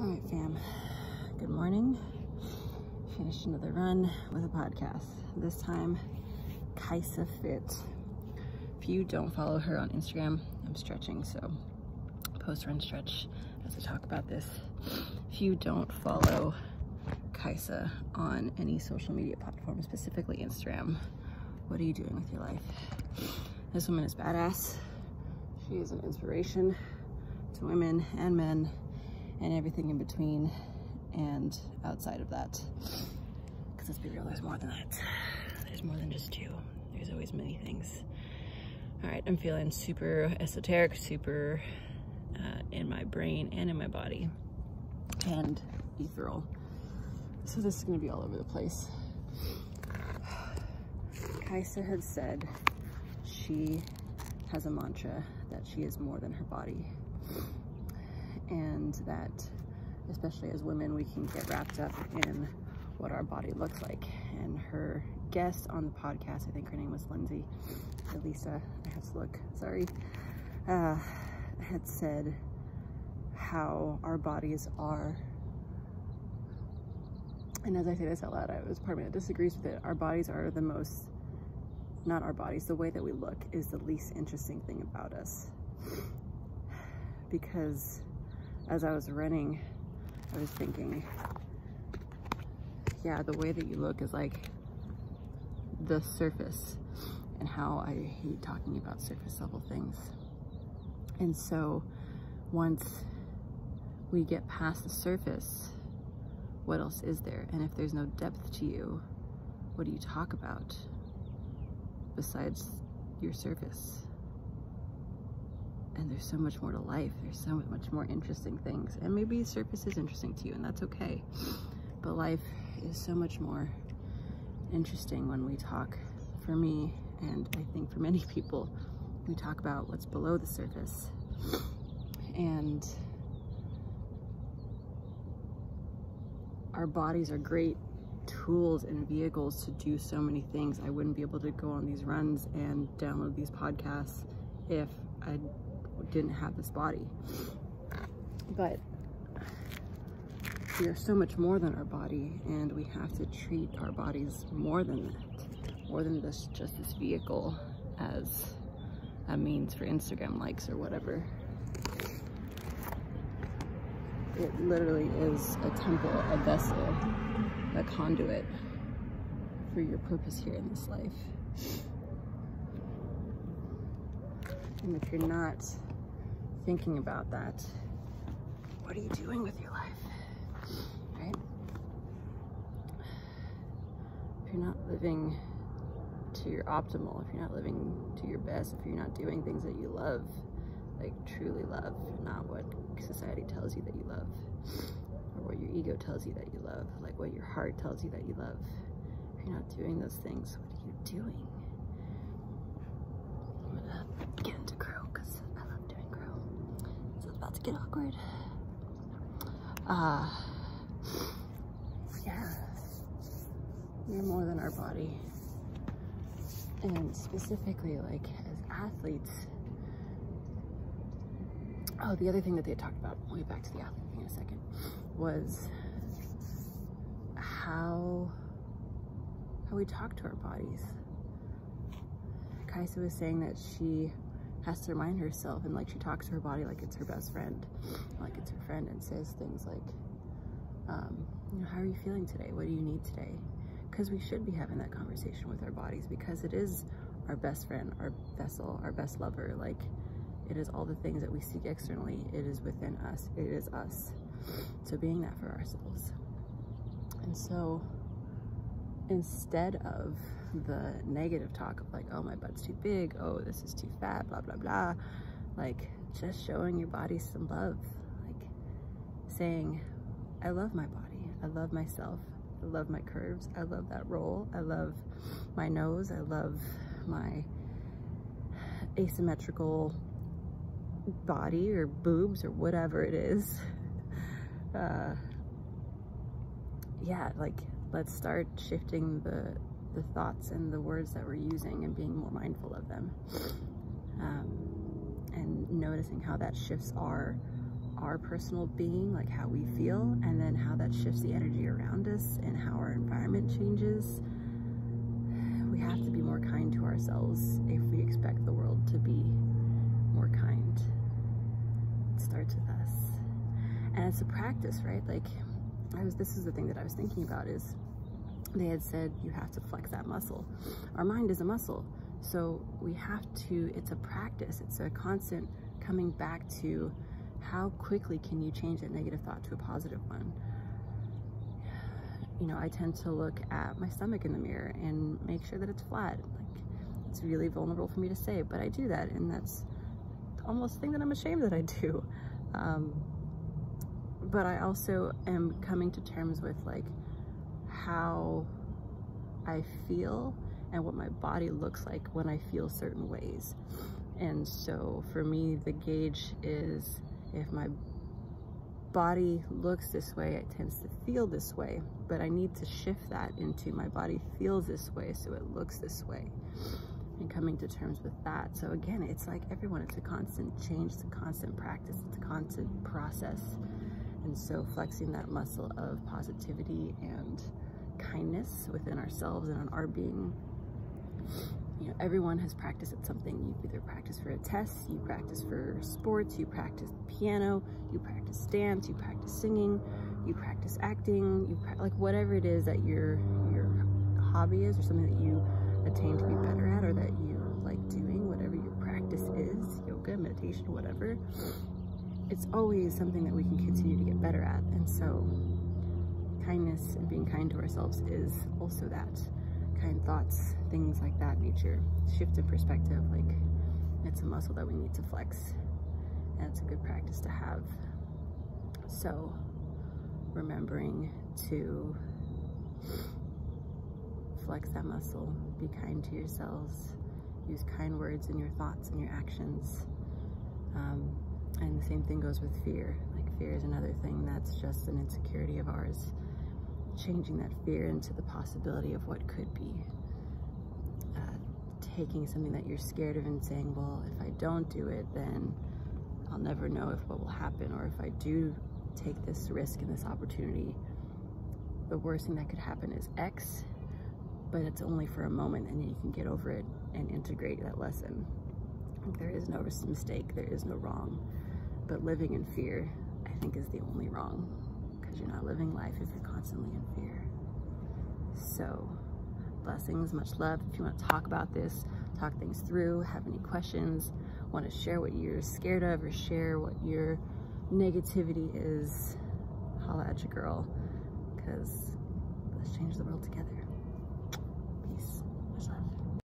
All right, fam. Good morning. Finished another run with a podcast. This time, Kaisa Fit. If you don't follow her on Instagram, I'm stretching, so post run stretch as I talk about this. If you don't follow Kaisa on any social media platform, specifically Instagram, what are you doing with your life? This woman is badass. She is an inspiration to women and men and everything in between and outside of that. Because let's be real, there's more than that. There's more than just you. There's always many things. All right, I'm feeling super esoteric, super in my brain and in my body, and ethereal. So this is gonna be all over the place. Kaisa had said she has a mantra that she is more than her body. And that, especially as women, we can get wrapped up in what our body looks like. And her guest on the podcast, I think her name was Lindsay, or Lisa, I have to look, sorry, had said how our bodies are, and as I say this out loud, I was part of me that disagrees with it, our bodies are the most, not our bodies, the way that we look is the least interesting thing about us. Because as I was running, I was thinking, yeah, the way that you look is like the surface, and how I hate talking about surface level things. And so once we get past the surface, what else is there? And if there's no depth to you, what do you talk about besides your surface? And there's so much more to life. There's so much more interesting things. And maybe surface is interesting to you, and that's okay. But life is so much more interesting when we talk, for me, and I think for many people, we talk about what's below the surface. And our bodies are great tools and vehicles to do so many things. I wouldn't be able to go on these runs and download these podcasts if I didn't have this body. But we are so much more than our body, and we have to treat our bodies more than that, more than this, just this vehicle as a means for Instagram likes or whatever. It literally is a temple, a vessel, a conduit for your purpose here in this life. And if you're not thinking about that, what are you doing with your life, right? If you're not living to your optimal, if you're not living to your best, if you're not doing things that you love, like truly love, not what society tells you that you love, or what your ego tells you that you love, like what your heart tells you that you love. If you're not doing those things, what are you doing? I'm gonna get into crow because I love doing crow. So it's about to get awkward. Yeah, we're more than our body. And specifically, like, as athletes, oh, the other thing that they had talked about, we'll get back to the athlete thing in a second, was how we talk to our bodies. Kaisa was saying that she has to remind herself, and like she talks to her body like it's her best friend, like it's her friend, and says things like, you know, how are you feeling today? What do you need today? Because we should be having that conversation with our bodies, because it is our best friend, our vessel, our best lover. Like, it is all the things that we seek externally. It is within us. It is us. So being that for ourselves. And so instead of the negative talk of like, oh, my butt's too big, oh, this is too fat, blah, blah, blah, like just showing your body some love, like saying, I love my body. I love myself. I love my curves. I love that roll. I love my nose. I love my asymmetrical body or boobs or whatever it is. Yeah, like let's start shifting the thoughts and the words that we're using and being more mindful of them, and noticing how that shifts our our personal being, like how we feel, and then how that shifts the energy around us and how our environment changes. We have to be more kind to ourselves if we expect the world to be more kind. It starts with us. And it's a practice, right? Like, this is the thing that I was thinking about, is they had said you have to flex that muscle. Our mind is a muscle. So we have to, it's a practice. It's a constant coming back to how quickly can you change that negative thought to a positive one. You know, I tend to look at my stomach in the mirror and make sure that it's flat. Like, it's really vulnerable for me to say, but I do that, and that's almost a thing that I'm ashamed that I do. But I also am coming to terms with like how I feel and what my body looks like when I feel certain ways. And so for me, the gauge is, if my body looks this way, it tends to feel this way, but I need to shift that into my body feels this way, so it looks this way, and coming to terms with that. So again, it's like everyone, it's a constant change, it's a constant practice, it's a constant process. And so flexing that muscle of positivity and kindness within ourselves and on our being. You know, everyone has practiced at something. You either practice for a test, you practice for sports, you practice piano, you practice dance, you practice singing, you practice acting, like whatever it is that your hobby is, or something that you attain to be better at, or that you like doing, whatever your practice is, yoga, meditation, whatever. It's always something that we can continue to get better at. And so kindness and being kind to ourselves is also that. Kind thoughts, things like that nature. Shift in perspective, like it's a muscle that we need to flex, and it's a good practice to have. So remembering to flex that muscle, be kind to yourselves, use kind words in your thoughts and your actions. And the same thing goes with fear. Like, fear is another thing that's just an insecurity of ours. Changing that fear into the possibility of what could be. Taking something that you're scared of and saying, well, if I don't do it, then I'll never know if what will happen, or if I do take this risk and this opportunity, the worst thing that could happen is X, but it's only for a moment, and you can get over it and integrate that lesson. There is no mistake, there is no wrong, but living in fear, I think, is the only wrong, because you're not living life if you're constantly in fear. So blessings, much love. If you want to talk about this, talk things through, have any questions, want to share what you're scared of, or share what your negativity is, holla at your girl, because let's change the world together.